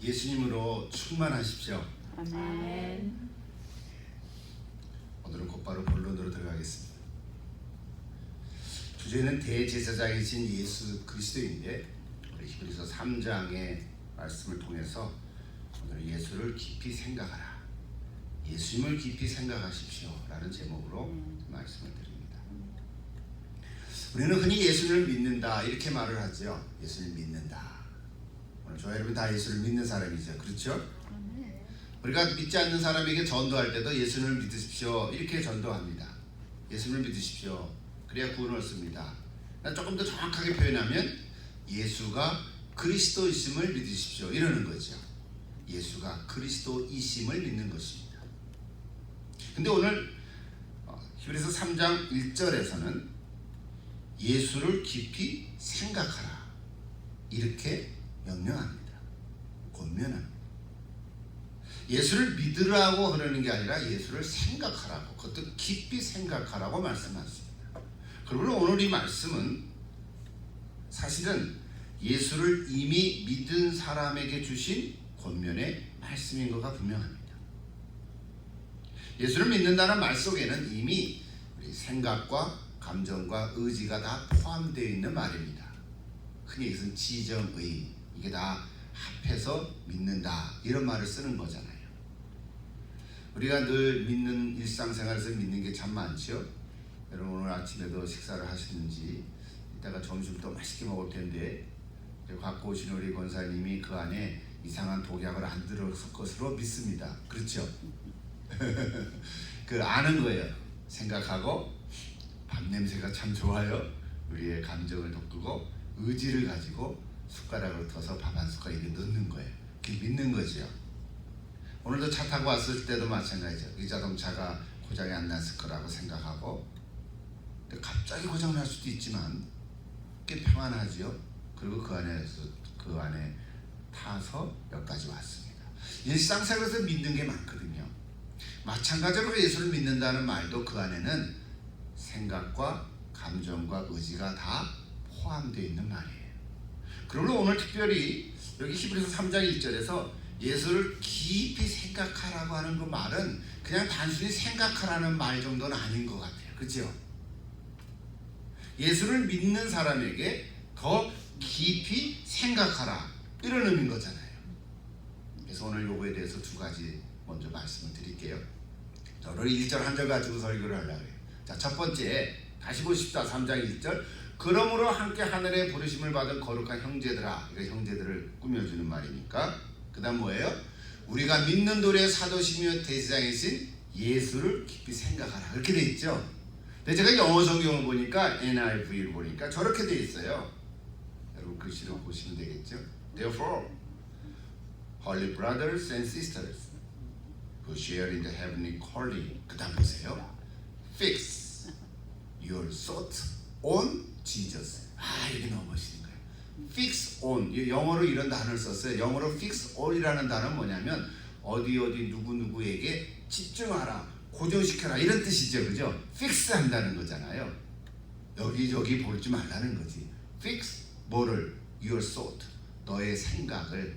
예수님으로 충만하십시오. 아멘. 오늘은 곧바로 본론으로 들어가겠습니다. 주제는 대제사장이신 예수 그리스도인데, 우리 히브리서 3장의 말씀을 통해서 오늘 예수를 깊이 생각하라, 예수님을 깊이 생각하십시오 라는 제목으로 말씀을 드립니다. 우리는 흔히 예수를 믿는다 이렇게 말을 하죠. 예수를 믿는다. 오늘 저희 여러분 다 예수를 믿는 사람이죠. 그렇죠? 우리가 믿지 않는 사람에게 전도할 때도 예수를 믿으십시오 이렇게 전도합니다. 예수를 믿으십시오. 그래야 구원을 얻습니다. 조금 더 정확하게 표현하면 예수가 그리스도이심을 믿으십시오 이러는 거죠. 예수가 그리스도이심을 믿는 것입니다. 근데 오늘 히브리서 3장 1절에서는 예수를 깊이 생각하라 이렇게 명령합니다. 권면합니다. 예수를 믿으라고 그러는 게 아니라 예수를 생각하라고, 그것도 깊이 생각하라고 말씀하십니다. 그러므로 오늘 이 말씀은 사실은 예수를 이미 믿은 사람에게 주신 권면의 말씀인 것가 분명합니다. 예수를 믿는다는 말 속에는 이미 우리 생각과 감정과 의지가 다 포함되어 있는 말입니다. 흔히 이것은 지정의, 이게 다 합해서 믿는다 이런 말을 쓰는 거잖아요. 우리가 늘 믿는 일상생활에서 믿는 게 참 많죠. 여러분 오늘 아침에도 식사를 하시는지 이따가 점심도 맛있게 먹을 텐데 갖고 오신 우리 권사님이 그 안에 이상한 독약을 안 들었을 것으로 믿습니다. 그렇죠? 그 아는 거예요. 생각하고 밥 냄새가 참 좋아요. 우리의 감정을 돋구고 의지를 가지고 숟가락을 터서 밥 한 숟가락 이렇게 넣는 거예요. 그게 믿는 거죠. 오늘도 차 타고 왔을 때도 마찬가지죠. 이 자동차가 고장이 안 났을 거라고 생각하고 갑자기 고장 날 수도 있지만 꽤 평안하죠. 그리고 그 안에 타서 여기까지 왔습니다. 일상생활에서 믿는 게 많거든요. 마찬가지로 예수를 믿는다는 말도 그 안에는 생각과 감정과 의지가 다 포함되어 있는 말이에요. 그러므로 오늘 특별히 여기 히브리서 3장 1절에서 예수를 깊이 생각하라고 하는 그 말은 그냥 단순히 생각하라는 말 정도는 아닌 것 같아요. 그렇죠? 예수를 믿는 사람에게 더 깊이 생각하라 이런 의미인 거잖아요. 그래서 오늘 요거에 대해서 두 가지 먼저 말씀을 드릴게요. 자, 오늘 1절 한 절 가지고 설교를 하려고 해요. 자, 첫 번째 다시 보십시다. 3장 1절. 그러므로 함께 하늘에 부르심을 받은 거룩한 형제들아. 이거 형제들을 꾸며주는 말이니까. 그 다음 뭐예요? 우리가 믿는 도리의 사도시며 대제사장이신 예수를 깊이 생각하라. 이렇게 돼 있죠. 근데 제가 영어 성경을 보니까 NIV를 보니까 저렇게 돼 있어요. 여러분 글씨를 보시면 되겠죠. Therefore, holy brothers and sisters who share in the heavenly calling. 그 다음 보세요. Fix your thought on Jesus. 이게 너무 멋있는 거예요. Fix on. 영어로 이런 단어를 썼어요. 영어로 fix on이라는 단어는 뭐냐면 어디 누구에게 집중하라, 고정시켜라 이런 뜻이죠. 그죠? fix 한다는 거잖아요. 여기저기 보지 말라는 거지. fix 뭐를? your thought. 너의 생각을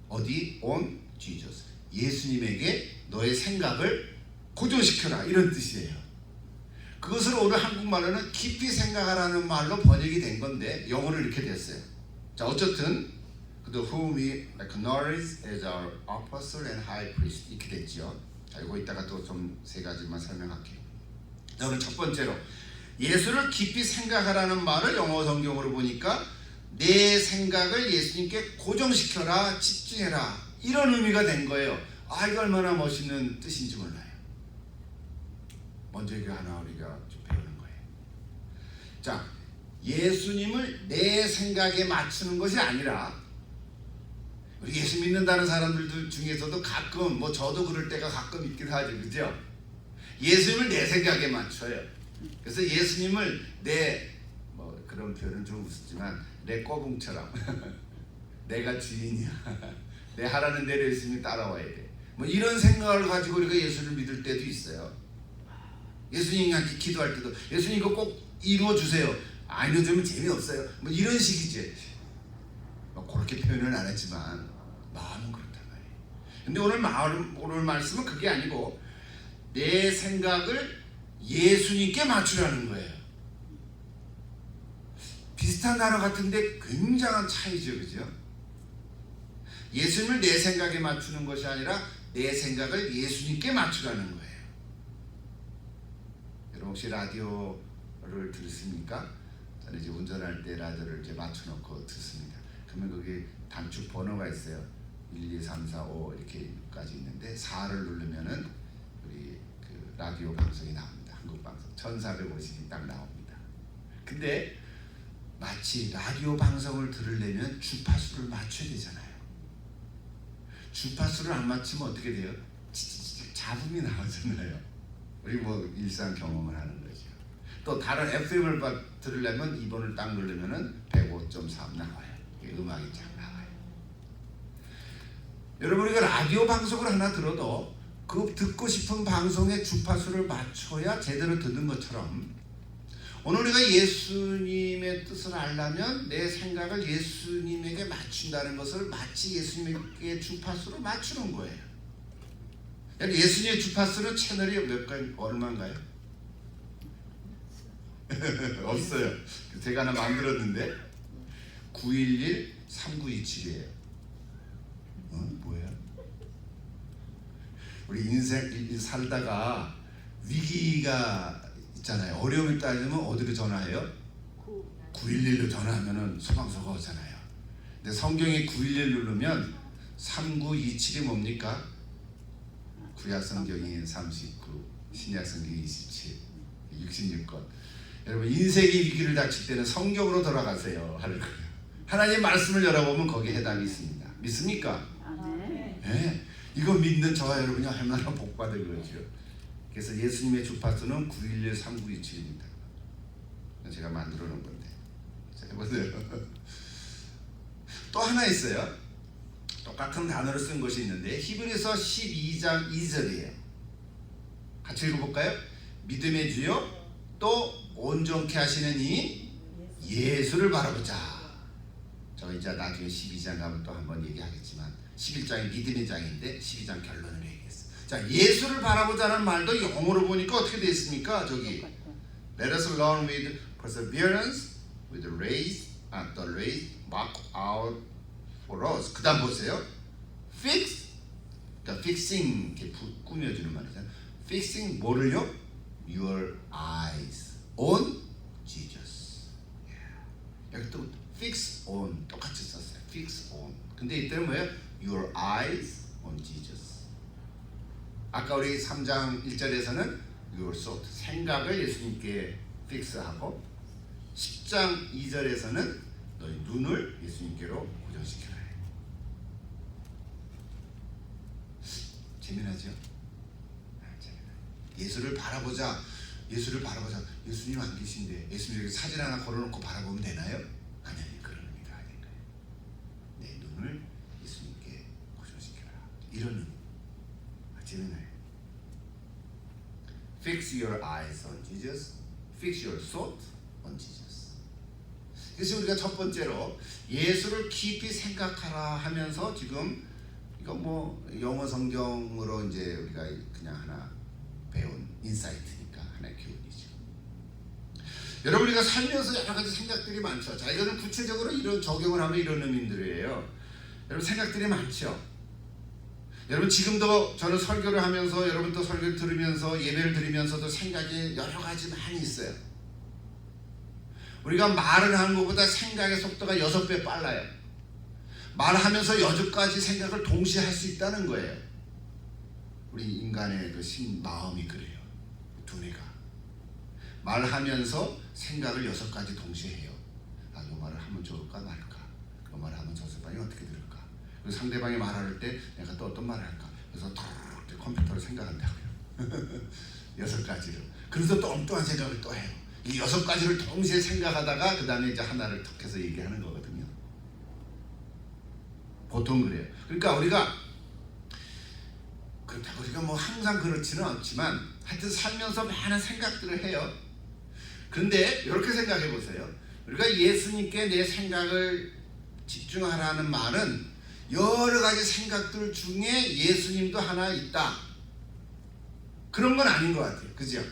어디? on Jesus. 예수님에게 너의 생각을 고정시켜라 이런 뜻이에요. 그것을 오늘 한국말로는 깊이 생각하라는 말로 번역이 된 건데 영어로 이렇게 됐어요. 자, 어쨌든 whom we acknowledge as our apostle and high priest 이렇게 됐죠. 자, 이거 이따가 또 좀 세 가지만 설명할게요. 자, 오늘 첫 번째로 예수를 깊이 생각하라는 말을 영어 성경으로 보니까 내 생각을 예수님께 고정시켜라, 집중해라 이런 의미가 된 거예요. 이거 얼마나 멋있는 뜻인지 몰라요. 먼저 이거 하나 우리가 좀 배우는 거예요. 자, 예수님을 내 생각에 맞추는 것이 아니라 우리 예수 믿는다는 사람들 중에서도 가끔 저도 그럴 때가 가끔 있긴 하죠. 그죠? 예수님을 내 생각에 맞춰요. 그래서 예수님을 내 그런 표현은 좀 우습지만 내 꼬붕처럼 내가 주인이야. 내 하라는 대로 예수님이 따라와야 돼. 이런 생각을 가지고 우리가 예수를 믿을 때도 있어요. 예수님한테 기도할 때도 예수님 이거 꼭 이루어 주세요. 안 이루어주면 재미없어요. 이런 식이지. 그렇게 표현은 안 했지만 마음은 그렇단 말이에요. 근데 오늘 말씀은 그게 아니고 내 생각을 예수님께 맞추라는 거예요. 비슷한 단어 같은데 굉장한 차이죠, 그죠? 예수님을 내 생각에 맞추는 것이 아니라 내 생각을 예수님께 맞추라는 거예요. 여러분 혹시 라디오를 들으십니까? 저는 이제 운전할 때 라디오를 이제 맞춰놓고 듣습니다. 그러면 거기 단축 번호가 있어요. 1, 2, 3, 4, 5 이렇게까지 있는데 4를 누르면은 우리 그 라디오 방송이 나옵니다. 한국 방송 1450이 딱 나옵니다. 근데 마치 라디오 방송을 들으려면 주파수를 맞춰야 되잖아요. 주파수를 안 맞추면 어떻게 돼요? 잡음이 나오잖아요. 우리 뭐 일상 경험을 하는 거죠. 또 다른 FM을 들으려면 2번을 딱 누르면은 105.3 나와요. 음악이 쫙 나와요. 여러분 우리가 라디오 방송을 하나 들어도 그 듣고 싶은 방송의 주파수를 맞춰야 제대로 듣는 것처럼 오늘 우리가 예수님의 뜻을 알려면 내 생각을 예수님에게 맞춘다는 것을 마치 예수님에게 주파수로 맞추는 거예요. 예수님의 주파수는 채널이 몇 가지 얼마인가요? 없어요. 제가 하나 만들었는데 911-3927이에요. 뭐예요? 우리 인생 살다가 위기가 있잖아요. 어려움이 따지면 어디로 전화해요? 911로 전화하면은 소방서가 오잖아요. 근데 성경에 911 누르면 3927이 뭡니까? 구약 성경이 39, 신약 성경이 27, 66권. 여러분 인생의 위기를 닥칠 때는 성경으로 돌아가세요. 하나님의 말씀을 열어보면 거기에 해당이 있습니다. 믿습니까? 네. 이거 믿는 저와 여러분이 얼마나 복받을 거죠. 그래서 예수님의 주파수는 911-3927입니다. 제가 만들어 놓은 건데. 자, 해보세요. 또 하나 있어요. 똑같은 단어를 쓴 것이 있는데 히브리서 12장 2절이에요. 같이 읽어볼까요? 믿음의 주요 또 온전케 하시는 이 예수를 바라보자. 저 이제 나중에 12장 가면 또 한번 얘기하겠지만 11장이 믿음의 장인데 12장 결론을 얘기했어요. 자, 예수를 바라보자는 말도 영어로 보니까 어떻게 되어 있습니까? 저기 Let us learn with perseverance with the race marked out for us. 그 다음 보세요. Fix, 그러니까 fixing 이렇게 꾸며주는 말이잖아요. Fixing 뭐를요? Your eyes on Jesus. 여기 또 fix on 똑같이 썼어요. Fix on. 근데 이때는 뭐예요? Your eyes on Jesus. 아까 우리 3장 1절에서는 Your thought, 생각을 예수님께 픽스하고 10장 2절에서는 너희 눈을 예수님께로 고정시켜라. 재미나죠? 예수를 바라보자. 예수를 바라보자. 예수님 안 계신데 예수님에게 사진 하나 걸어놓고 바라보면 되나요? 아니, 그런 의미가 아닌 거예요. 내 눈을 예수님께 고정시켜라. 이런 의미. 재미나요? Fix your eyes on Jesus. Fix your thought on Jesus. 그래서 우리가 첫 번째로 예수를 깊이 생각하라 하면서 지금 이거 뭐 영어 성경으로 이제 우리가 그냥 하나 배운 인사이트니까 하나의 교훈이죠. 여러분 우리가 살면서 여러 가지 생각들이 많죠. 자, 이거는 구체적으로 이런 적용을 하면 이런 의미들이에요. 여러분 생각들이 많죠. 여러분 지금도 저는 설교를 하면서 여러분 또 설교를 들으면서 예배를 드리면서도 생각이 여러 가지 많이 있어요. 우리가 말을 하는 것보다 생각의 속도가 6배 빨라요. 말하면서 6가지 생각을 동시에 할 수 있다는 거예요. 우리 인간의 그 마음이 그래요. 두뇌가 말하면서 생각을 6가지 동시에 해요. 아, 이 말을 하면 좋을까 말까? 이 말을 하면 저 사람이 어떻게 들을까? 그리고 상대방이 말할 때 내가 또 어떤 말을 할까? 그래서 컴퓨터로 생각한다고요. 6가지를. 그래서 또 엉뚱한 생각을 또 해요. 이 6가지를 동시에 생각하다가 그 다음에 이제 하나를 톡 해서 얘기하는 거거든요. 보통 그래요. 그러니까 우리가 그렇다고 우리가 뭐 항상 그렇지는 않지만 하여튼 살면서 많은 생각들을 해요. 그런데 이렇게 생각해 보세요. 우리가 예수님께 내 생각을 집중하라는 말은 여러 가지 생각들 중에 예수님도 하나 있다. 그런 건 아닌 것 같아요. 그죠?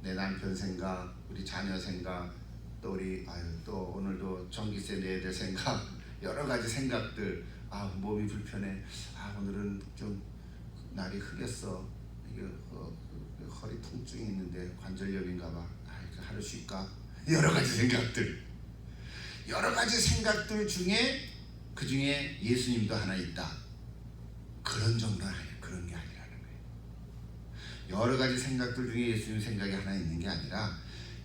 내 남편 생각, 우리 자녀 생각, 또 우리 또 오늘도 전기세 내야 될 생각, 여러 가지 생각들. 몸이 불편해. 오늘은 좀 날이 흐렸어. 이게 허리 통증이 있는데 관절염인가 봐. 하루 쉴까? 여러 가지 생각들. 여러 가지 생각들 중에 그 중에 예수님도 하나 있다. 그런 정도는 아니에요. 그런 게 아니라는 거예요. 여러 가지 생각들 중에 예수님 생각이 하나 있는 게 아니라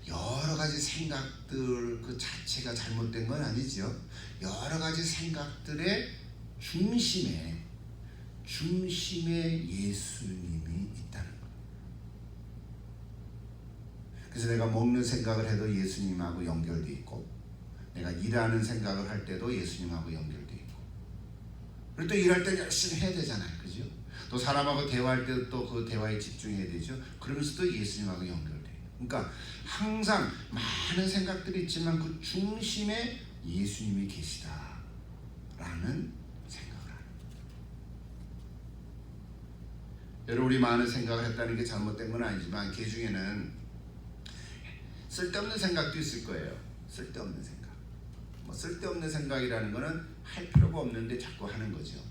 여러 가지 생각들 그 자체가 잘못된 건 아니죠. 여러 가지 생각들의 중심에 예수님이 있다는 거예요. 그래서 내가 먹는 생각을 해도 예수님하고 연결돼 있고, 내가 일하는 생각을 할 때도 예수님하고 연결돼 있고, 그리고 또 일할 때 열심히 해야 되잖아요. 그죠? 또 사람하고 대화할 때도 또 그 대화에 집중해야 되죠. 그러면서도 예수님하고 연결돼. 그러니까 항상 많은 생각들이 있지만 그 중심에 예수님이 계시다라는 생각을 하는 거예요. 여러분, 우리 많은 생각을 했다는 게 잘못된 건 아니지만 그 중에는 쓸데없는 생각도 있을 거예요. 쓸데없는 생각. 쓸데없는 생각이라는 거는 할 필요가 없는데 자꾸 하는 거죠.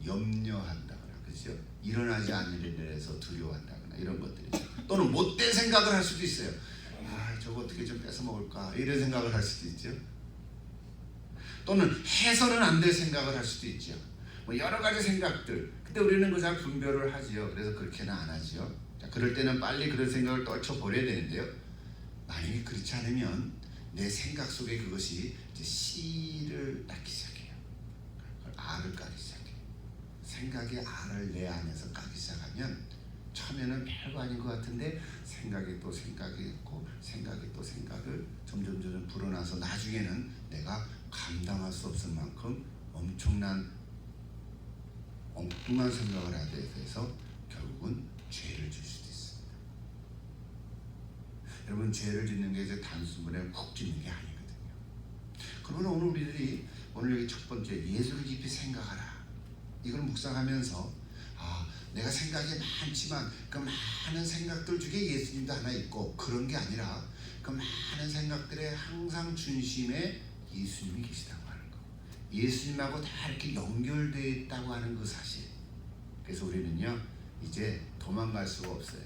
염려한다거나, 그렇죠? 일어나지 않는 일에 대해서 두려워한다거나 이런 것들이죠. 또는 못된 생각을 할 수도 있어요. 저거 어떻게 좀 뺏어 먹을까? 이런 생각을 할 수도 있죠. 또는 해서는 안 될 생각을 할 수도 있죠. 여러 가지 생각들. 근데 우리는 그 잘 분별을 하지요. 그래서 그렇게는 안 하지요. 자, 그럴 때는 빨리 그런 생각을 떨쳐버려야 되는데요. 만약에 그렇지 않으면 내 생각 속에 그것이 이제 씨를 낳기 시작해요. 알을 까기 시작해요. 생각의 알을 내 안에서 까기 시작하면 처음에는 별거 아닌 것 같은데 생각이 또 생각이 있고 생각이 또 생각을 점점 불어나서 나중에는 내가 감당할 수 없을 만큼 엄청난 엉뚱한 생각을 하게 돼서 결국은 죄를 질 수도 있습니다. 여러분, 죄를 짓는 게 이제 단순하게 훅 짓는 게 아니거든요. 그러나 오늘 우리들이 오늘 여기 첫 번째 예수를 깊이 생각하라. 이걸 묵상하면서 내가 생각이 많지만 그 많은 생각들 중에 예수님도 하나 있고, 그런 게 아니라 그 많은 생각들의 항상 중심에 예수님이 계시다고 하는 거. 예수님하고 다 이렇게 연결되어 있다고 하는 그 사실. 그래서 우리는요 이제 도망갈 수가 없어요.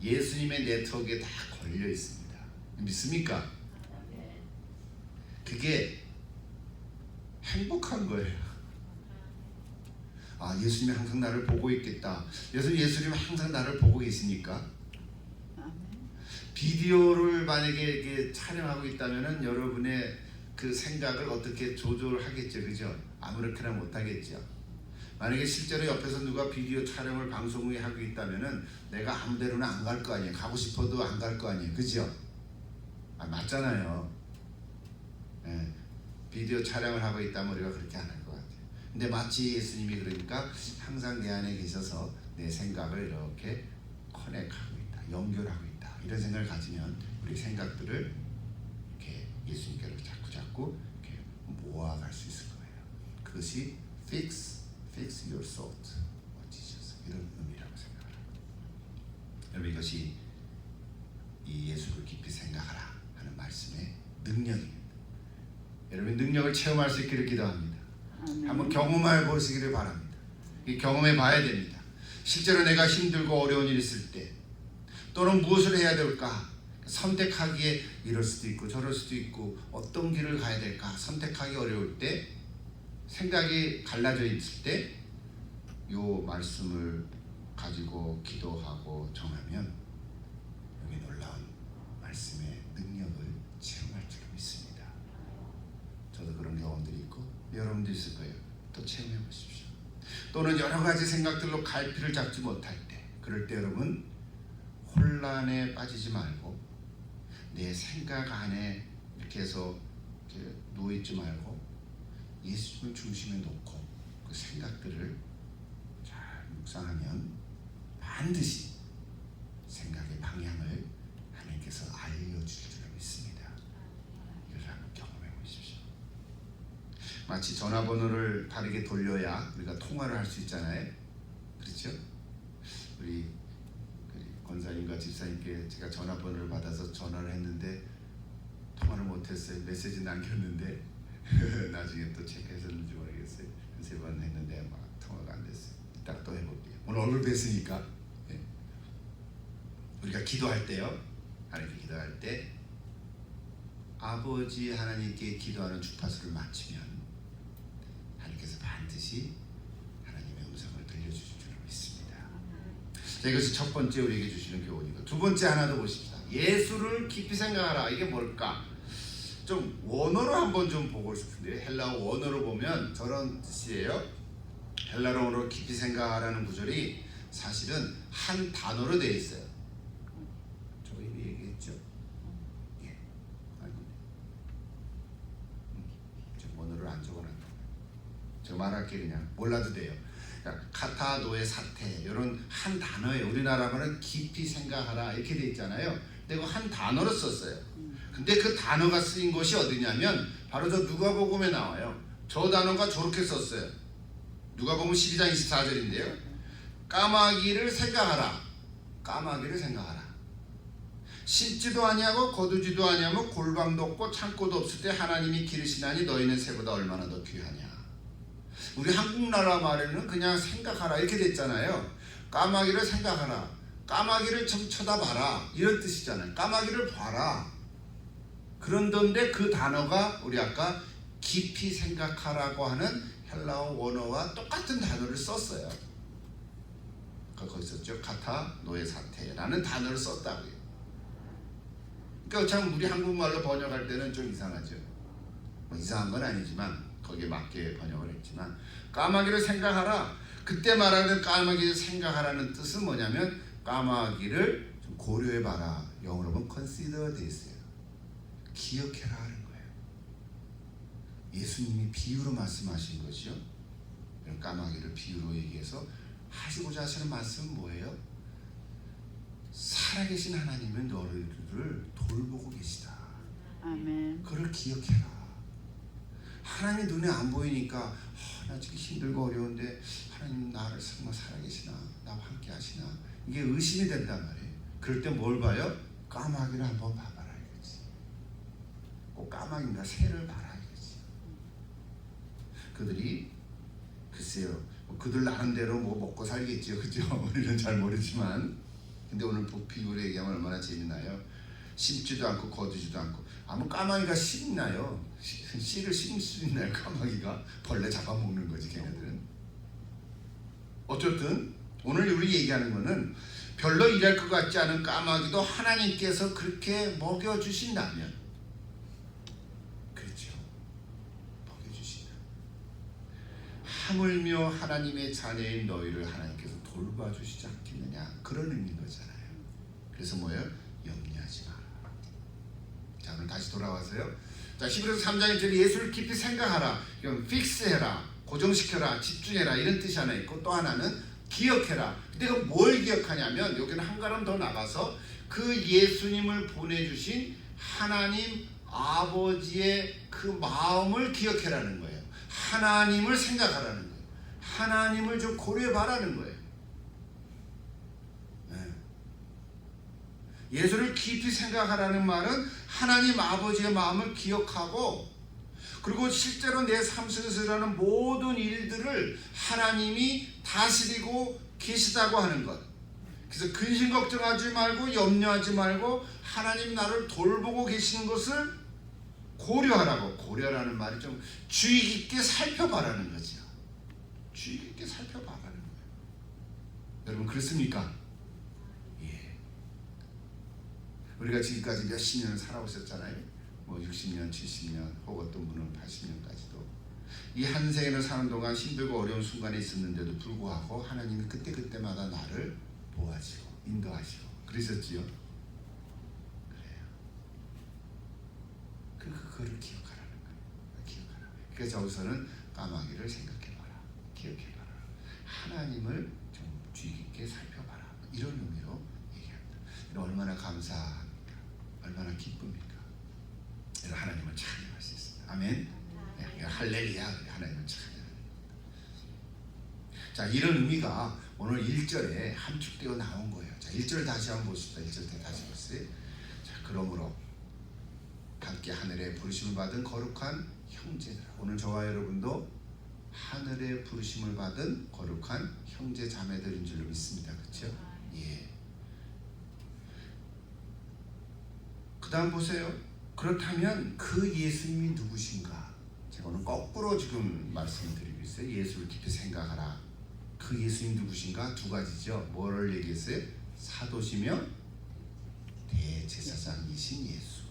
예수님의 네트워크에 다 걸려 있습니다. 믿습니까? 그게 행복한 거예요. 예수님이 항상 나를 보고 있겠다. 예수님이 항상 나를 보고 계시니까. 비디오를 만약에 이렇게 촬영하고 있다면은 여러분의 그 생각을 어떻게 조절하겠죠, 그죠? 아무렇게나 못하겠죠. 만약에 실제로 옆에서 누가 비디오 촬영을 방송을 하고 있다면은 내가 아무데로나 안 갈 거 아니에요. 가고 싶어도 안 갈 거 아니에요, 그죠? 맞잖아요. 네. 비디오 촬영을 하고 있다면 우리가 그렇게 안 할 것 같아요. 근데 마치 예수님이 그러니까 항상 내 안에 계셔서 내 생각을 이렇게 커넥하고 있다, 연결하고 있다, 이런 생각을 가지면 우리 생각들을 이렇게 예수님께로 자꾸 이렇게 모아갈 수 있을 거예요. 그것이 fix your thought, 이런 의미라고 생각합니다. 여러분, 이것이 이 예수를 깊이 생각하라 하는 말씀의 능력입니다. 여러분, 능력을 체험할 수 있기를 기도합니다. 한번 경험해 보시기를 바랍니다. 경험해 봐야 됩니다. 실제로 내가 힘들고 어려운 일이 있을 때, 또는 무엇을 해야 될까 선택하기에 이럴 수도 있고 저럴 수도 있고 어떤 길을 가야 될까 선택하기 어려울 때, 생각이 갈라져 있을 때 이 말씀을 가지고 기도하고 정하면 여기 놀라운 말씀의 능력을 체험할 줄 믿습니다. 저도 그런 경험들이 있고 여러분도 있을 거예요. 또 체험해 보십시오. 또는 여러 가지 생각들로 갈피를 잡지 못할 때, 그럴 때 여러분 혼란에 빠지지 말고 내 생각 안에 이렇게 해서 이렇게 누워있지 말고 예수님을 중심에 놓고 그 생각들을 잘 묵상하면 반드시 생각의 방향을 하나님께서 알려주실 줄 믿습니다. 이걸 한번 경험해 보십시오. 마치 전화번호를 바르게 돌려야 우리가 통화를 할 수 있잖아요. 그렇죠? 우리 권사님과 집사님께 제가 전화번호를 받아서 전화를 했는데 통화를 못했어요. 메시지 남겼는데 나중에 또 체크했었는지 모르겠어요. 한 3번 했는데 막 통화가 안 됐어요. 이따가 또 해볼게요. 오늘 얼굴 뵀으니까. 예. 우리가 기도할 때요, 하나님께 기도할 때 아버지 하나님께 기도하는 주파수를 맞추면 하나님께서 반드시 하나님의 음성을 들려주실 줄 믿습니다. 자, 이것이 첫 번째 우리에게 주시는 교훈이고, 두 번째 하나 더 보십시다. 예수를 깊이 생각하라. 이게 뭘까? 좀 원어로 한번 좀 보고 싶은데, 헬라어 원어로 보면 저런 뜻이에요. 헬라어로 깊이 생각하라는 구절이 사실은 한 단어로 되어 있어요. 저 이미 얘기했죠. 예, 저 원어를 안 적어놨네. 제가 말할게. 그냥 몰라도 돼요. 그러니까 카타노의 사태, 이런 한 단어에 우리나라말은 깊이 생각하라 이렇게 돼 있잖아요. 근데 그 한 단어로 썼어요. 근데 그 단어가 쓰인 것이 어디냐면 바로 저 누가복음에 나와요. 저 단어가 저렇게 썼어요. 누가복음 12장 24절인데요. 까마귀를 생각하라. 까마귀를 생각하라. 심지도 아니하고 거두지도 아니하고 골방도 없고 창고도 없을 때 하나님이 기르시나니 너희는 새보다 얼마나 더 귀하냐. 우리 한국 나라 말에는 그냥 생각하라 이렇게 됐잖아요. 까마귀를 생각하라. 까마귀를 좀 쳐다봐라 이런 뜻이잖아요. 까마귀를 봐라. 그런데 그 단어가 우리 아까 깊이 생각하라고 하는 헬라어 원어와 똑같은 단어를 썼어요. 거기 썼죠. 카타노의 사태라는 단어를 썼다고요. 그러니까 참 우리 한국말로 번역할 때는 좀 이상하죠. 뭐 이상한 건 아니지만 거기에 맞게 번역을 했지만, 까마귀를 생각하라. 그때 말하는 까마귀를 생각하라는 뜻은 뭐냐면 까마귀를 좀 고려해봐라. 영어로 보면 consider 돼 있어요. 기억해라 하는 거예요. 예수님이 비유로 말씀하신 것이요. 까마귀를 비유로 얘기해서 하시고자 하시는 말씀은 뭐예요? 살아계신 하나님은 너희들을 돌보고 계시다. 아멘. 그걸 기억해라. 하나님이 눈에 안 보이니까 나 지금 힘들고 어려운데 하나님 나를 정말 살아계시나? 나와 함께 하시나? 이게 의심이 된단 말이에요. 그럴 때 뭘 봐요? 까마귀를 한번 봐봐라 이거지. 꼭 까마귀인가 새를 봐라 이거지. 그들이 글쎄요, 그들 나름대로 뭐 먹고 살겠죠, 그죠? 우리는 잘 모르지만, 근데 오늘 비유를 얘기하면 얼마나 재밌나요? 심지도 않고 거두지도 않고. 아무 까마귀가 심나요? 씨를 심을 수 있나요? 까마귀가 벌레 잡아먹는 거지 걔네들은. 어쨌든 오늘 우리 얘기하는 거는 별로 일할 것 같지 않은 까마귀도 하나님께서 그렇게 먹여주신다면, 그렇죠, 먹여주신다. 하물며 하나님의 자녀인 너희를 하나님께서 돌봐주시지 않겠느냐, 그런 의미인 거잖아요. 그래서 뭐예요? 염려하지 마라. 자, 그럼 다시 돌아와서요. 자, 히브리서 3장 1절에 예수를 깊이 생각하라. 이건 픽스해라, 고정시켜라, 집중해라 이런 뜻이 하나 있고, 또 하나는 기억해라. 근데 그 뭘 기억하냐면 여기는 한 걸음 더 나가서 그 예수님을 보내주신 하나님 아버지의 그 마음을 기억해라는 거예요. 하나님을 생각하라는 거예요. 하나님을 좀 고려해봐라는 거예요. 네. 예수를 깊이 생각하라는 말은 하나님 아버지의 마음을 기억하고, 그리고 실제로 내 삶 속에서 일어나는 모든 일들을 하나님이 다스리고 계시다고 하는 것. 그래서 근심 걱정하지 말고 염려하지 말고 하나님 나를 돌보고 계시는 것을 고려하라고. 고려라는 말이 좀 주의 깊게 살펴봐라는 거죠. 주의 깊게 살펴봐라는 거예요. 여러분 그렇습니까? 예. 우리가 지금까지 몇십 년을 살아오셨잖아요. 뭐 60년, 70년, 혹은 또 물론 80년까지도 이 한 생을 사는 동안 힘들고 어려운 순간에 있었는데도 불구하고 하나님이 그때그때마다 나를 보호하시고 인도하시고 그러셨지요. 그래요. 그거를 기억하라는 거예요. 기억하라. 그래서 저기서는 까마귀를 생각해봐라, 기억해봐라, 하나님을 좀 주의 깊게 살펴봐라, 이런 의미로 얘기합니다. 얼마나 감사합니까? 얼마나 기쁩니까? 하나님을 찬양할 수 있습니다. 아멘. 할렐루야, 하나님을 찬양. 자, 이런 의미가 오늘 1절에 함축되어 나온 거예요. 자, 1절 다시 한번 보십시다. 1절 때 다시 보세요. 자, 그러므로 함께 하늘에 부르심을 받은 거룩한 형제들. 오늘 저와 여러분도 하늘에 부르심을 받은 거룩한 형제 자매들인 줄로 믿습니다. 그렇죠? 예. 그 다음 보세요. 그렇다면 그 예수님이 누구신가? 제가 오늘 거꾸로 지금 말씀드리고 있어요. 예수를 깊이 생각하라. 그 예수님 누구신가? 두 가지죠. 뭐를 얘기했어요? 사도시며 대제사장이신 예수.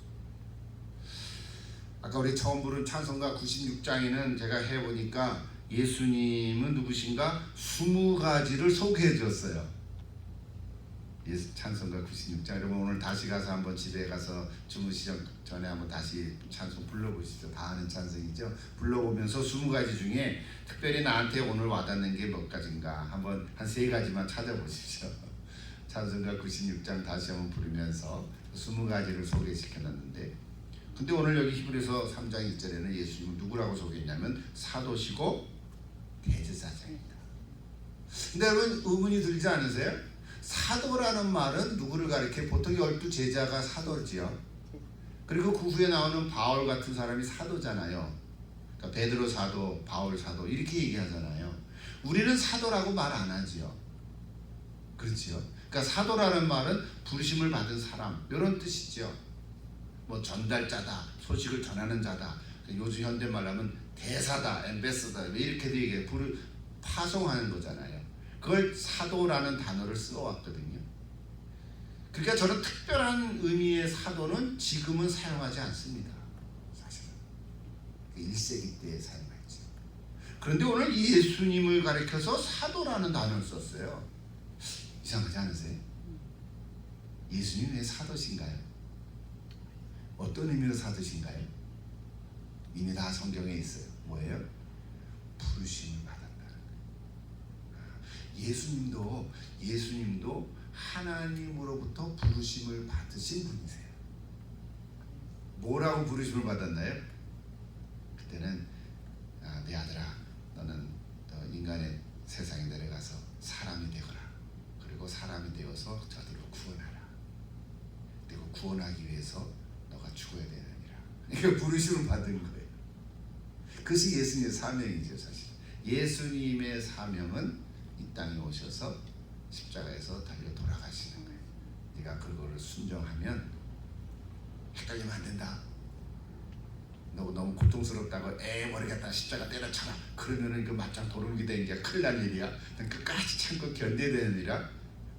아까 우리 처음 부른 찬송가 96장에는 제가 해보니까 예수님은 누구신가? 20가지를 소개해 줬어요. 찬송가 96장. 여러분 오늘 다시 가서 한번 집에 가서 주무시기 전에 한번 다시 찬송 불러보시죠. 다 아는 찬송이죠. 불러보면서 20가지 중에 특별히 나한테 오늘 와닿는 게 몇 가지인가 한번 한 3가지만 찾아보십시오. 찬송가 96장 다시 한번 부르면서 20가지를 소개시켜놨는데, 근데 오늘 여기 히브리서 3장 1절에는 예수님은 누구라고 소개했냐면 사도시고 대제사장입니다. 근데 여러분 의문이 들지 않으세요? 사도라는 말은 누구를 가리켜? 보통 12제자가 사도지요. 그리고 그 후에 나오는 바울 같은 사람이 사도잖아요. 그러니까 베드로 사도, 바울 사도 이렇게 얘기하잖아요. 우리는 사도라고 말 안 하지요. 그렇지요. 그러니까 사도라는 말은 부르심을 받은 사람 이런 뜻이죠. 뭐 전달자다, 소식을 전하는 자다. 요즘 현대말로 하면 대사다, 엠베서다 이렇게도 얘기해. 파송하는 거잖아요. 그걸 사도라는 단어를 써왔거든요. 그러니까 저는 특별한 의미의 사도는 지금은 사용하지 않습니다. 사실은 1세기 때 사용했죠. 그런데 오늘 이 예수님을 가리켜서 사도라는 단어를 썼어요. 이상하지 않으세요? 예수님 왜 사도신가요? 어떤 의미로 사도신가요? 이미 다 성경에 있어요. 뭐예요? 부르심을 받았다는 거예요. 예수님도 하나님으로부터 부르심을 받으신 분이세요. 뭐라고 부르심을 받았나요? 그때는 내 아들아, 너는 인간의 세상에 내려가서 사람이 되거라. 그리고 사람이 되어서 저들을 구원하라. 그리고 구원하기 위해서 너가 죽어야 되느니라. 이거 부르심을 받은 거예요. 그것이 예수님의 사명이죠. 사실 예수님의 사명은 이 땅에 오셔서 십자가에서 달려 돌아가시는 거예요. 네가 그거를 순종하면 헷갈리면 안 된다. 너무 고통스럽다고 모르겠다 십자가 때려쳐라 그러면은 그 맞짱 도루묵이 되는 게 큰일 날 일이야. 끝까지 참고 견뎌야 되는 일이야.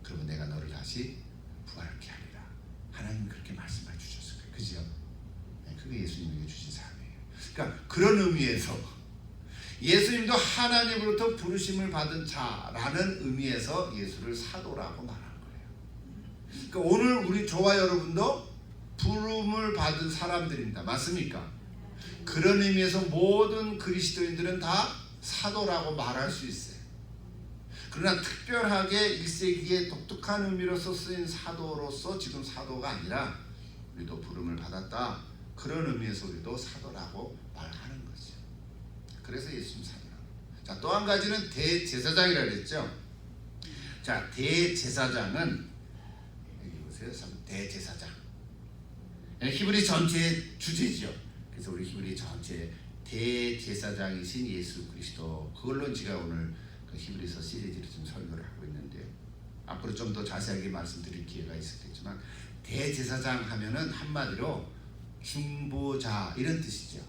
그러면 내가 너를 다시 부활케 하리라. 하나님 그렇게 말씀해 주셨을 거예요. 그죠? 그게 예수님에게 주신 사명이에요. 그러니까 그런 의미에서 예수님도 하나님으로부터 부르심을 받은 자라는 의미에서 예수를 사도라고 말한 거예요. 그러니까 오늘 우리 저와 여러분도 부름을 받은 사람들입니다. 맞습니까? 그런 의미에서 모든 그리스도인들은 다 사도라고 말할 수 있어요. 그러나 특별하게 1세기의 독특한 의미로서 쓰인 사도로서 지금 사도가 아니라 우리도 부름을 받았다. 그런 의미에서 우리도 사도라고 말하는 거죠. 그래서 예수님 사도라고. 자, 또 한 가지는 대제사장이라고 했죠. 자, 대제사장은 여기 보세요. 대제사장. 히브리 전체의 주제죠. 그래서 우리 히브리 전체 대제사장이신 예수 그리스도, 그걸로 제가 오늘 그 히브리서 시리즈를 좀 설교를 하고 있는데 앞으로 좀 더 자세하게 말씀드릴 기회가 있었겠지만, 대제사장 하면은 한마디로 중보자 이런 뜻이죠.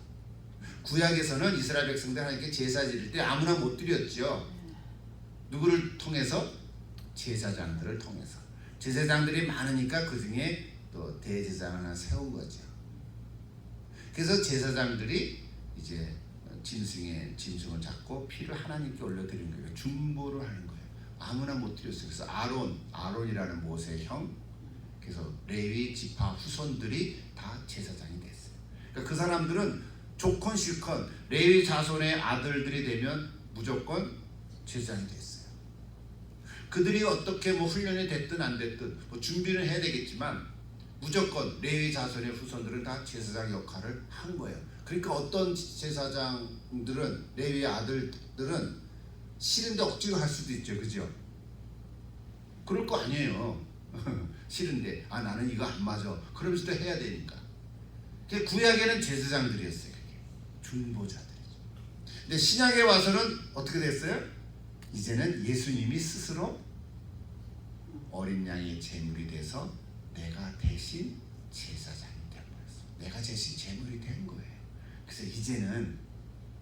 구약에서는 이스라엘 백성들 하나님께 제사 드릴 때 아무나 못 드렸죠. 누구를 통해서? 제사장들을 통해서. 제사장들이 많으니까 그 중에 또 대제사장 하나 세운 거죠. 그래서 제사장들이 이제 짐승을 잡고 피를 하나님께 올려드리는 거예요. 중보를 하는 거예요. 아무나 못 드렸어요. 그래서 아론이라는 모세의 형, 그래서 레위 지파 후손들이 다 제사장이 됐어요. 그러니까 그 사람들은 좋건 싫건 레위 자손의 아들들이 되면 무조건 제사장이 됐어요. 그들이 어떻게 훈련이 됐든 안 됐든 준비는 해야 되겠지만 무조건 레위 자손의 후손들은 다 제사장 역할을 한 거예요. 그러니까 어떤 제사장들은 레위의 아들들은 싫은데 억지로 할 수도 있죠, 그죠? 그럴 거 아니에요. 싫은데 나는 이거 안 맞아. 그러면서도 해야 되니까. 그 구약에는 제사장들이었어요. 그게 중보자들이죠. 근데 신약에 와서는 어떻게 됐어요? 이제는 예수님이 스스로 어린 양의 제물이 돼서 내가 대신 제사장이 되어버렸어. 내가 대신 제물이 된 거예요. 그래서 이제는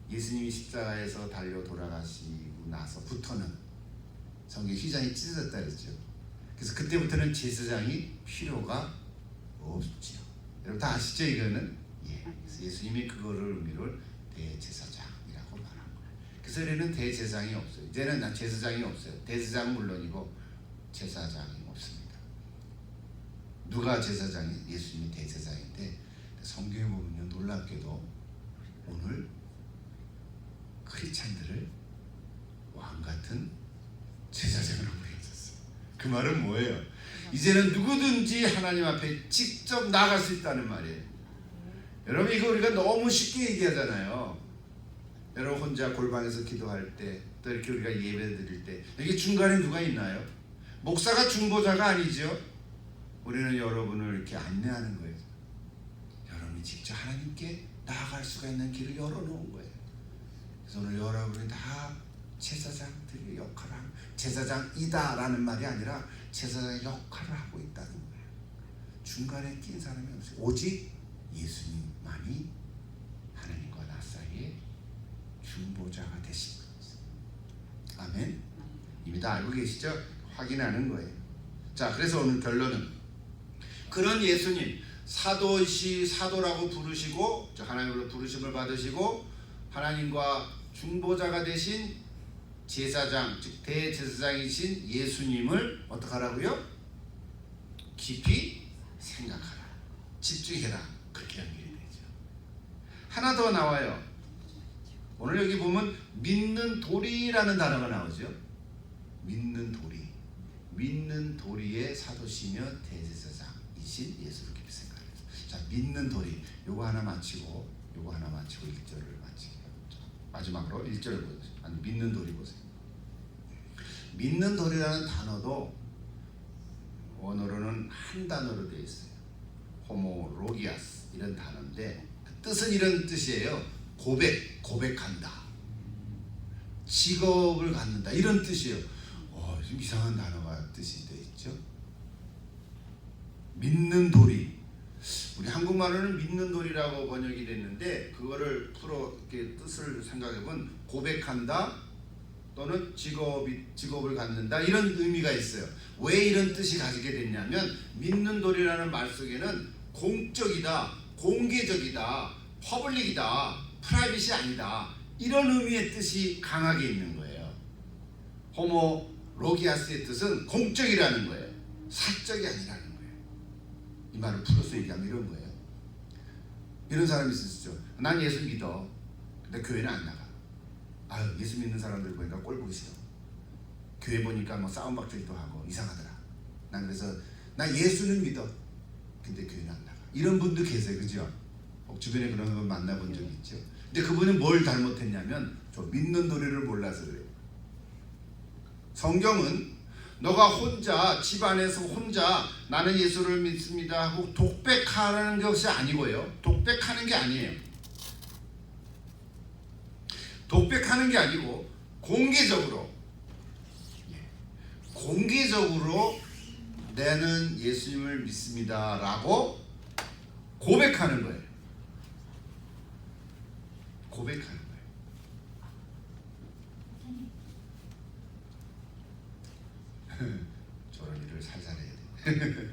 예수님이 십자가에서 달려 돌아가시고 나서부터는 성경 휘장이 찢어졌다 그랬죠. 그래서 그때부터는 제사장이 필요가 없죠. 여러분 다 아시죠 이거는? 예. 그래서 예수님이 그거를 의미를 대제사장이라고 말한 거예요. 그래서 우리는 대제사장이 없어요. 이제는 제사장이 없어요. 대제사장은 물론이고 제사장이 없습니다. 누가 제사장이? 예수님이 대제사장인데 성경에 보면 놀랍게도 오늘 크리스찬들을 왕 같은 제사장으로 부르셨어요. 그 말은 뭐예요? 이제는 누구든지 하나님 앞에 직접 나갈 수 있다는 말이에요. 여러분 이거 우리가 너무 쉽게 얘기하잖아요. 여러분 혼자 골방에서 기도할 때 또 이렇게 우리가 예배 드릴 때 여기 중간에 누가 있나요? 목사가 중보자가 아니죠. 우리는 여러분을 이렇게 안내하는 거예요. 여러분이 직접 하나님께 나아갈 수가 있는 길을 열어놓은 거예요. 그래서 오늘 여러분이 다 제사장들의 역할을 하는, 제사장이다라는 말이 아니라 제사장의 역할을 하고 있다는 거예요. 중간에 낀 사람이 없어요. 오직 예수님만이 하나님과 나 사이에 중보자가 되신 거예요. 아멘. 이미 다 알고 계시죠? 확인하는 거예요. 자, 그래서 오늘 결론은 그런 예수님 사도라고 부르시고 하나님으로 부르심을 받으시고 하나님과 중보자가 되신 제사장 즉 대제사장이신 예수님을 어떻게 하라고요? 깊이 생각하라. 집중해라. 그렇게 연결이 되죠. 하나 더 나와요. 오늘 여기 보면 믿는 도리라는 단어가 나오죠. 믿는 도리. 믿는 도리의 사도시며 대제사장이신 예수를 깊이 생각해요. 자, 믿는 도리. 요거 하나 마치고 1절을 마치게요. 마지막으로 1절 보세요. 아니 믿는 도리 보세요. 믿는 도리라는 단어도 원어로는 한 단어로 되어 있어요. 호모로기아스 이런 단어인데 그 뜻은 이런 뜻이에요. 고백한다. 직업을 갖는다 이런 뜻이에요. 좀 이상한 단어가 뜻이 되어 있죠. 믿는 도리. 우리 한국말로는 믿는 도리라고 번역이 됐는데 그거를 풀어 이렇게 뜻을 생각해보면 고백한다 또는 직업을 갖는다 이런 의미가 있어요. 왜 이런 뜻이 가지게 됐냐면 믿는 도리라는 말 속에는 공적이다, 공개적이다, 퍼블릭이다, 프라이빗이 아니다 이런 의미의 뜻이 강하게 있는 거예요. 호모 로기아스의 뜻은 공적이라는 거예요. 사적이 아니라는 거예요. 이 말을 풀어서 얘기하면 이런 거예요. 이런 사람이 있으시죠. 난 예수 믿어. 근데 교회는 안 나가. 예수 믿는 사람들 보니까 꼴 보기 싫어. 교회 보니까 뭐 싸움박질도 하고 이상하더라. 난 그래서 나 예수는 믿어. 근데 교회는 안 나가. 이런 분도 계세요. 그죠? 주변에 그런 분 만나본 적 있죠. 근데 그분은 뭘 잘못했냐면 저 믿는 도리를 몰라서 그래요. 성경은 너가 혼자 집안에서 혼자 나는 예수를 믿습니다 하고 독백하는 것이 아니고요. 독백하는 게 아니에요. 독백하는 게 아니고 공개적으로 나는 예수님을 믿습니다 라고 고백하는 거예요. 고백하는 거예요. 저런 일을 살살 해야 돼.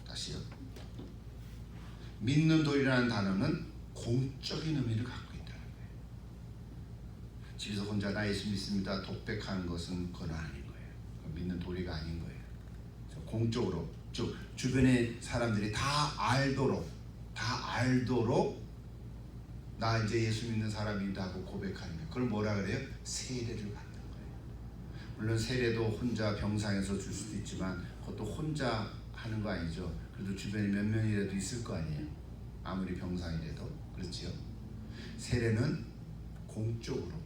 다시요. 믿는 도리라는 단어는 공적인 의미를 갖고 있다는 거예요. 집에서 혼자 나 예수 믿습니다 독백하는 것은 그건 아닌 거예요. 믿는 도리가 아닌 거예요. 공적으로 즉 주변의 사람들이 다 알도록 나 이제 예수 믿는 사람이다 하고 고백하는 거예요. 그걸 뭐라 그래요? 세례를 받는 거예요. 물론 세례도 혼자 병상에서 줄 수도 있지만 그것도 혼자 하는 거 아니죠. 그래도 주변에 몇 명이라도 있을 거 아니에요. 아무리 병상이라도. 그렇지요. 세례는 공적으로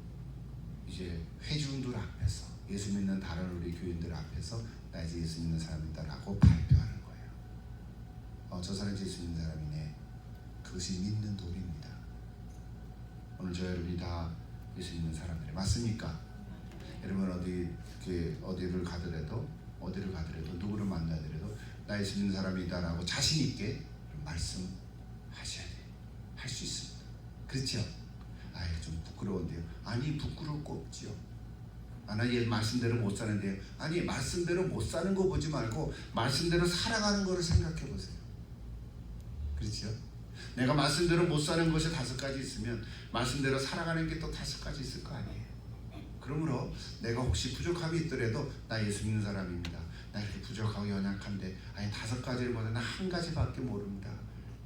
이제 회중들 앞에서, 예수 믿는 다른 우리 교인들 앞에서 나 이제 예수 믿는 사람이다라고 발표하는 거예요. 저 사람이 예수 믿는 사람이네. 그것이 믿는 도리입니다. 오늘 저 여러분이 다 예수 믿는 사람들이 맞습니까? 여러분 어디를 가더라도 누구를 만나더라도 나 예수 믿는 사람이다라고 자신 있게 말씀하셔야 돼요. 할 수 있습니다. 그렇죠? 좀 부끄러운데요. 아니, 부끄러울 거 없지요. 얘 말씀대로 못 사는데요. 아니, 말씀대로 못 사는 거 보지 말고 말씀대로 살아가는 거를 생각해 보세요. 그렇죠? 내가 말씀대로 못 사는 것이 5가지 있으면 말씀대로 살아가는 게 또 5가지 있을 거 아니에요. 그러므로 내가 혹시 부족함이 있더라도 나 예수 믿는 사람입니다. 나 이렇게 부족하고 연약한데 5가지를 보다 나 1가지밖에 모릅니다.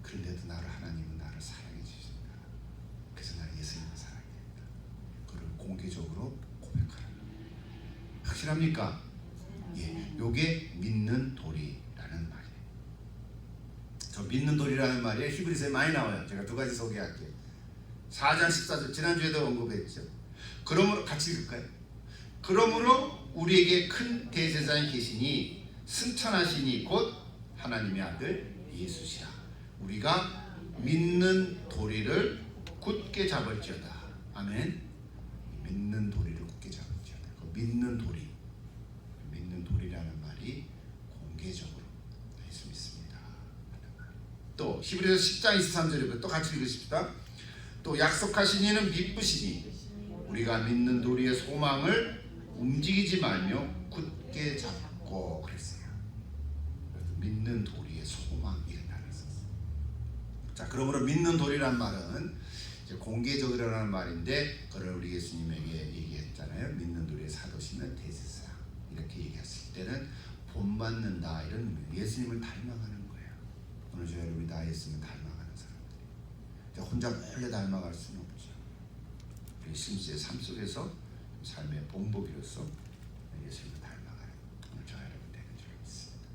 그런데도 하나님은 나를 사랑해 주신다. 그래서 나는 예수 믿는 사람입니다. 그걸 공개적으로 고백하는 거예요. 확실합니까? 예, 요게 믿는 도리라는 말이에요. 저 믿는 도리라는 말이 히브리서에 많이 나와요. 제가 2가지 소개할게요. 4장 14절 지난주에도 언급했죠. 그러므로 같이 읽을까요? 그러므로 우리에게 큰 대제사장이 계시니 승천하시니 곧 하나님의 아들 예수시라. 우리가 믿는 도리를 굳게 잡을지어다. 아멘. 믿는 도리를 굳게 잡을지어다. 그 믿는 도리라는 말이 공개적으로 예수 믿습니다. 또 히브리서 10장 23절에 또 같이 읽으십시다. 또 약속하신 이는 미쁘시니 우리가 믿는 도리의 소망을 움직이지 말며 굳게 잡고 그랬어요. 믿는 도리의 소망이라는 말을 썼어요. 자, 그러므로 믿는 도리란 말은 이제 공개적이라는 말인데, 그걸 우리 예수님에게 얘기했잖아요. 믿는 도리의 사도시는 대제사장 이렇게 얘기했을 때는 본받는다 이런 의미예요. 예수님을 닮아가는 거예요. 오늘 저희 여러분이 다 예수님을 닮아가는 사람들이. 혼자 몰래 닮아갈 수는 없죠. 실제 삶 속에서 삶의 본보기로서 예수님을 닮아가는 오늘 저 여러분 되는 줄 믿습니다.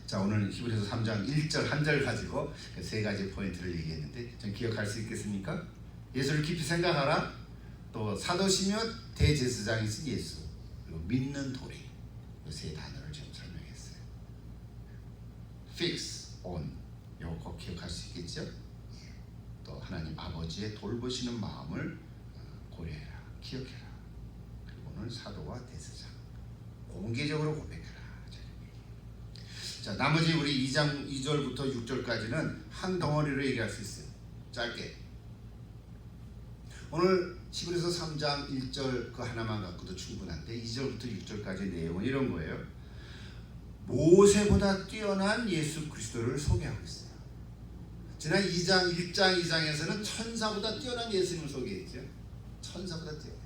자, 오늘 히브리서 3장 1절 한 절 가지고 3가지 포인트를 얘기했는데 좀 기억할 수 있겠습니까? 예수를 깊이 생각하라. 또 사도시며 대제사장이신 예수. 그리고 믿는 도리. 이 3단어를 좀 설명했어요. Fix on. 이거 꼭 기억할 수 있겠죠? 또 하나님 아버지의 돌보시는 마음을 고려해라, 기억해라. 그리고 오늘 사도와 대제사장 공개적으로 고백해라. 자, 나머지 우리 2장 2절부터 6절까지는 한 덩어리로 얘기할 수 있어요. 짧게. 오늘 히브리서 3장 1절 그 하나만 갖고도 충분한데 2절부터 6절까지 내용은 이런 거예요. 모세보다 뛰어난 예수 그리스도를 소개하고 있어요. 지난 1장 2장에서는 천사보다 뛰어난 예수님을 소개했죠. 천사보다 뛰어난.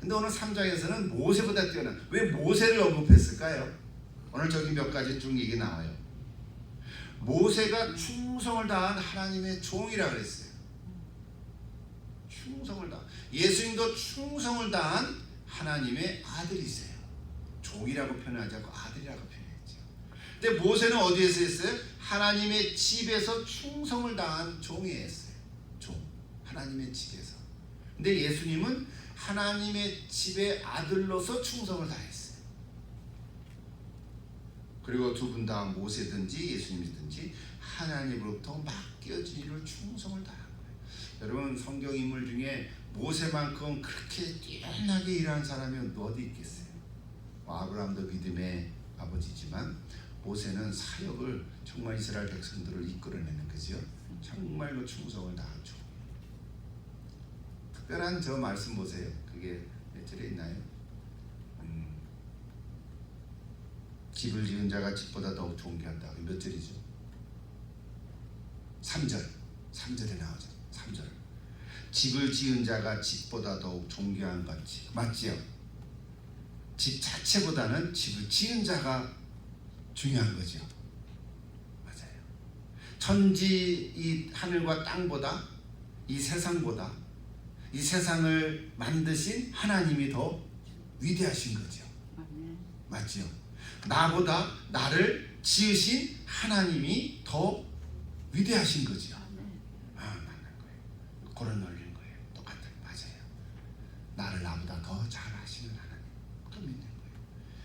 근데 오늘 3장에서는 모세보다 뛰어난. 왜 모세를 언급했을까요? 오늘 저기 몇 가지 쭉 얘기 나와요. 모세가 충성을 다한 하나님의 종이라 그랬어요. 충성을 다한. 예수님도 충성을 다한 하나님의 아들이세요. 종이라고 표현하지 않고 아들이라고 표현했죠. 근데 모세는 어디에서 했어요? 하나님의 집에서 충성을 다한 종이었어요. 종. 하나님의 집에서. 근데 예수님은 하나님의 집의 아들로서 충성을 다했어요. 그리고 두 분 다 모세든지 예수님이든지 하나님으로부터 맡겨진 일을 충성을 다한 거예요. 여러분, 성경 인물 중에 모세만큼 그렇게 뛰어나게 일하는 사람이 어디 있겠어요? 아브라함도 믿음의 아버지지만 모세는 사역을 정말 이스라엘 백성들을 이끌어내는 거죠. 정말로 충성을 다하죠. 특별한 저 말씀 보세요. 그게 몇 절에 있나요? 집을 지은 자가 집보다 더욱 존귀한다. 몇 절이죠? 3절에 나오죠. 3절. 집을 지은 자가 집보다 더욱 존귀한 같이. 맞지요? 집 자체보다는 집을 지은 자가 중요한 거죠. 맞아요. 천지 이 하늘과 땅보다 이 세상보다 이 세상을 만드신 하나님이 더 위대하신 거죠. 맞죠? 나보다 나를 지으신 하나님이 더 위대하신 거죠. 맞는 거예요. 그런 논리인 거예요. 똑같은 맞아요. 나를 나보다 더 잘하시는 하나님, 또 믿는 거예요.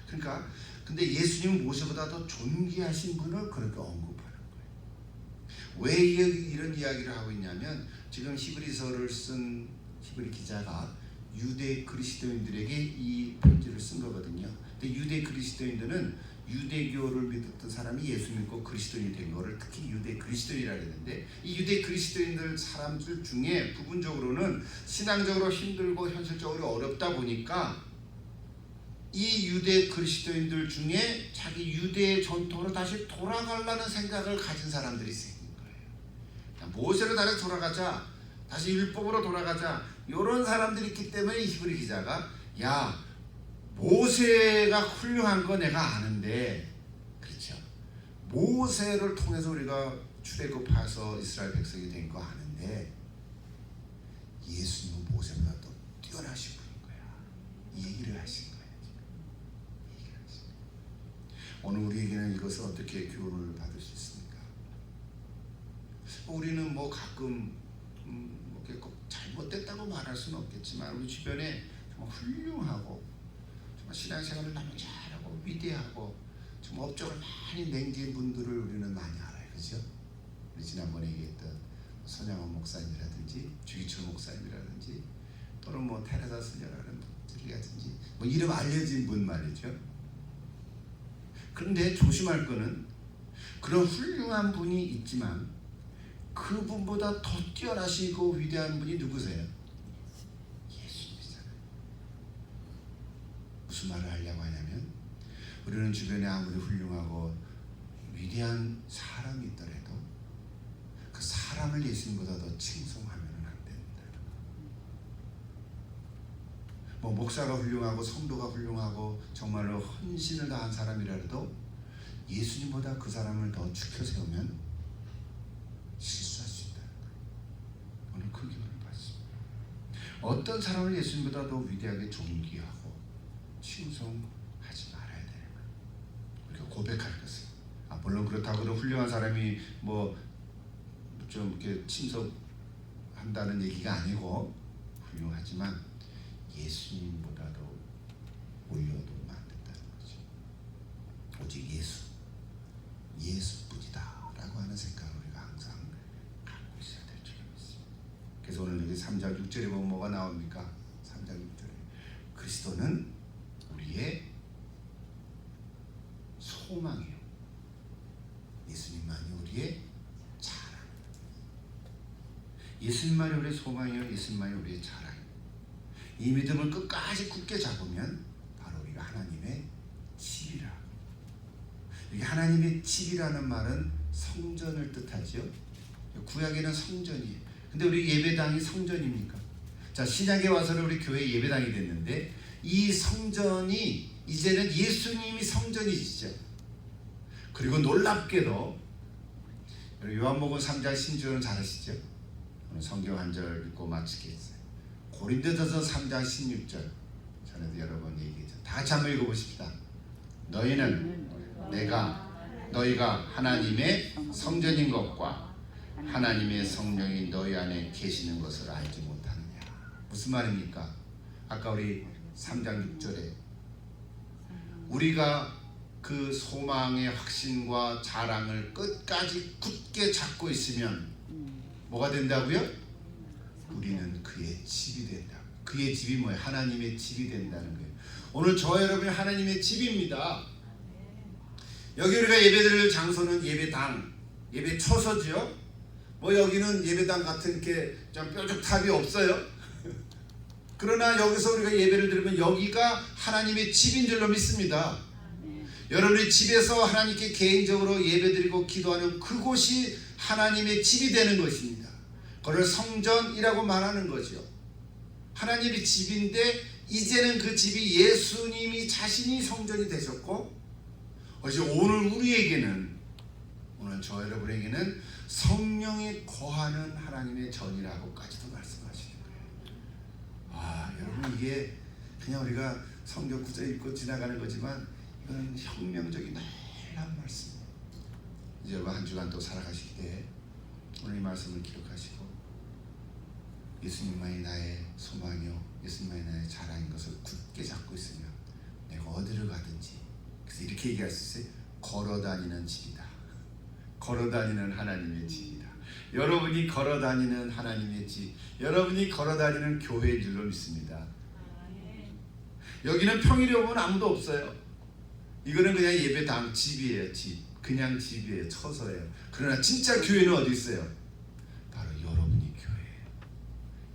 그러니까 근데 예수님은 모세보다 더 존귀하신 분을 그렇게 언급하는 거예요. 왜 이런 이야기를 하고 있냐면 지금 히브리서를 쓴 히브리 기자가 유대 그리스도인들에게 이 편지를 쓴 거거든요. 근데 유대 그리스도인들은 유대교를 믿었던 사람이 예수 믿고 그리스도인이 된 거를 특히 유대 그리스도인이라 그랬는데, 이 유대 그리스도인들 사람들 중에 부분적으로는 신앙적으로 힘들고 현실적으로 어렵다 보니까 이 유대 그리스도인들 중에 자기 유대의 전통으로 다시 돌아가려는 생각을 가진 사람들이 생긴 거예요. 모세로 다시 돌아가자, 다시 율법으로 돌아가자, 이런 사람들이 있기 때문에 히브리 기자가 야, 모세가 훌륭한 거 내가 아는데, 그렇죠? 모세를 통해서 우리가 출애굽해서 이스라엘 백성이 된 거 아는데 예수님은 모세보다 더 뛰어나신 분인 거야. 이 얘기를 하신 거예요. 얘기를 하신 거예요. 오늘 우리에게는 이것을 어떻게 교훈을 받을 수 있습니까? 우리는 뭐 가끔 꼭 잘못됐다고 말할 수는 없겠지만 우리 주변에 정말 훌륭하고 정말 신앙생활을 너무 잘하고 위대하고 정말 업적을 많이 맹진 분들을 우리는 많이 알아요. 그렇죠? 우리 지난번에 얘기했던 손양원 목사님이라든지 주기철 목사님이라든지 또는 뭐 테레사 스녀라는 분들이라든지 뭐 이름 알려진 분 말이죠. 그런데 조심할 거는 그런 훌륭한 분이 있지만 그분보다 더 뛰어나시고 위대한 분이 누구세요? 예수님이잖아요. 무슨 말을 하려고 하냐면 우리는 주변에 아무리 훌륭하고 위대한 사람이 있더라도 그 사람을 예수님보다 더 칭송하면 안 된다. 뭐 목사가 훌륭하고 성도가 훌륭하고 정말로 헌신을 다한 사람이라도 예수님보다 그 사람을 더 죽여 세우면 실수할 수 있다는 거예요. 오늘 그 교훈을 봤습니다. 어떤 사람을 예수님보다 더 위대하게 존귀하고 칭송하지 말아야 되는 거예요. 우리가 고백할 것은 물론 그렇다고 훌륭한 사람이 뭐 좀 이렇게 칭송한다는 얘기가 아니고 훌륭하지만 예수님보다도 올려두면 안 된다는 거죠. 오직 예수뿐이다라고 하는 생각을 우리가 항상 갖고 있어야 될 줄 믿습니다. 그래서 오늘 여기 3장 6절에 보면 뭐가 나옵니까? 3장 6절에 그리스도는 우리의 소망이요, 예수님만이 우리의 자랑. 예수님만이 우리의 소망이요, 예수님만이 우리의 자랑. 이 믿음을 끝까지 굳게 잡으면 바로 우리가 하나님의 집이라. 이게 하나님의 집이라는 말은 성전을 뜻하죠. 구약에는 성전이에요. 근데 우리 예배당이 성전입니까? 자, 신약에 와서는 우리 교회 예배당이 됐는데 이 성전이 이제는 예수님이 성전이시죠. 그리고 놀랍게도 요한복음 3장 신주는 잘 아시죠? 오늘 성경 한 절 읽고 마치겠어요. 고린도전서 3장 16절 전에도 여러 번 얘기했죠. 다 같이 한번 읽어보십시다. 너희는 너희가 하나님의 성전인 것과 하나님의 성령이 너희 안에 계시는 것을 알지 못하느냐. 무슨 말입니까? 아까 우리 3장 6절에 우리가 그 소망의 확신과 자랑을 끝까지 굳게 잡고 있으면 뭐가 된다고요? 우리는 그의 집이 된다. 그의 집이 뭐예요? 하나님의 집이 된다는 거예요. 오늘 저와 여러분이 하나님의 집입니다. 여기 우리가 예배드릴 장소는 예배당, 예배 처소죠. 뭐 여기는 예배당 같은 이렇게 좀 뾰족탑이 없어요. 그러나 여기서 우리가 예배를 드리면 여기가 하나님의 집인 줄로 믿습니다. 여러분이 집에서 하나님께 개인적으로 예배드리고 기도하는 그곳이 하나님의 집이 되는 것입니다. 그걸 성전이라고 말하는 거죠. 하나님의 집인데 이제는 그 집이 예수님이 자신이 성전이 되셨고 오늘 우리에게는, 오늘 저 여러분에게는 성령이 거하는 하나님의 전이라고까지도 말씀하시는 거예요. 여러분, 이게 그냥 우리가 성경 구절 읽고 지나가는 거지만 이건 혁명적인 놀라운 말씀이에요. 이제 여러분 한 주간 또 살아가실 때 오늘 이 말씀을 기록하시고 예수님만이 나의 소망이요 예수님만이 나의 자랑인 것을 굳게 잡고 있으면 내가 어디를 가든지, 그래서 이렇게 얘기할 수 있어요. 걸어다니는 집이다. 걸어다니는 하나님의 집이다. 여러분이 걸어다니는 하나님의 집, 여러분이 걸어다니는 교회인 줄로 믿습니다. 여기는 평일에 오면 아무도 없어요. 이거는 그냥 예배당 집이에요. 집, 그냥 집이에요. 처서예요. 그러나 진짜 교회는 어디 있어요? 바로 여러분이 교회예요.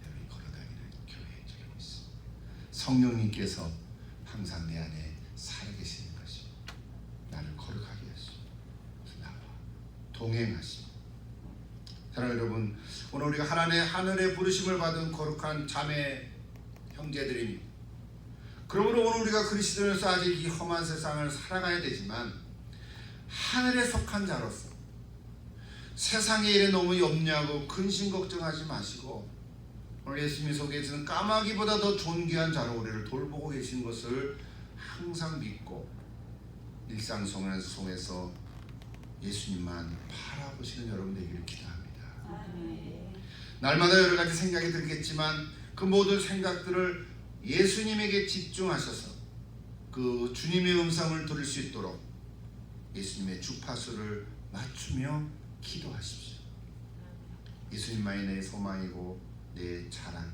여러분이 걸어다니는 교회인 줄로 믿습니다. 성령님께서 항상 내 안에 살아계시는 것이 나를 거룩하게 하시고 나와 동행하시고. 사랑하는 여러분, 오늘 우리가 하늘의 부르심을 받은 거룩한 자매 형제들입니다. 그러므로 오늘 우리가 그리스도인으로서 아직 이 험한 세상을 살아가야 되지만 하늘에 속한 자로서 세상의 일에 너무 염려하고 근심 걱정하지 마시고 오늘 예수님이 소개해주는 까마귀보다 더 존귀한 자로 우리를 돌보고 계신 것을 항상 믿고 일상 속에서 예수님만 바라보시는 여러분 되기를 기도합니다. 날마다 여러 가지 생각이 들겠지만 그 모든 생각들을 예수님에게 집중하셔서 그 주님의 음성을 들을 수 있도록 예수님의 주파수를 맞추며 기도하십시오. 예수님만이 내 소망이고 내 자랑,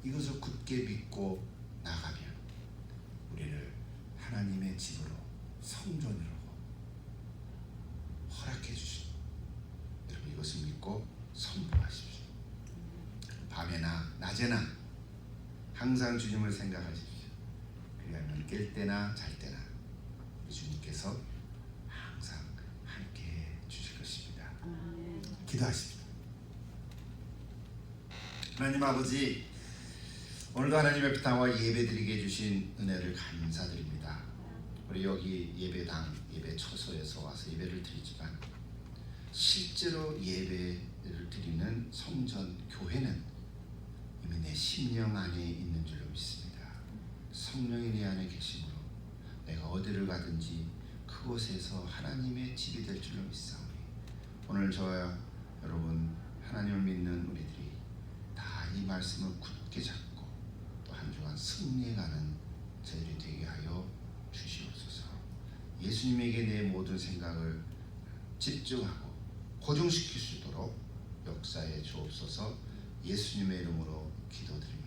이것을 굳게 믿고 나가면 우리를 하나님의 집으로, 성전으로 허락해 주시고, 여러분 이것을 믿고 선포하십시오. 밤에나 낮에나 항상 주님을 생각하십시오. 그리하면 깰 때나 잘 때나 우리 주님께서 항상 함께 주실 것입니다. 기도하십시다. 하나님 아버지, 오늘도 하나님의 피타와 예배드리게 해주신 은혜를 감사드립니다. 우리 여기 예배당, 예배 처소에서 와서 예배를 드리지만 실제로 예배를 드리는 성전, 교회는 이미 내 심령 안에 있는 줄로 믿습니다. 성령이 내 안에 계심으로 내가 어디를 가든지 그곳에서 하나님의 집이 될 줄로 믿사오니 오늘 저와 여러분 하나님을 믿는 우리들이 다 이 말씀을 굳게 잡고 또 한 주간 승리해가는 저희들이 되게 하여 주시옵소서. 예수님에게 내 모든 생각을 집중하고 고정시킬 수 있도록 역사해 주옵소서. 예수님의 이름으로 기도드립니다.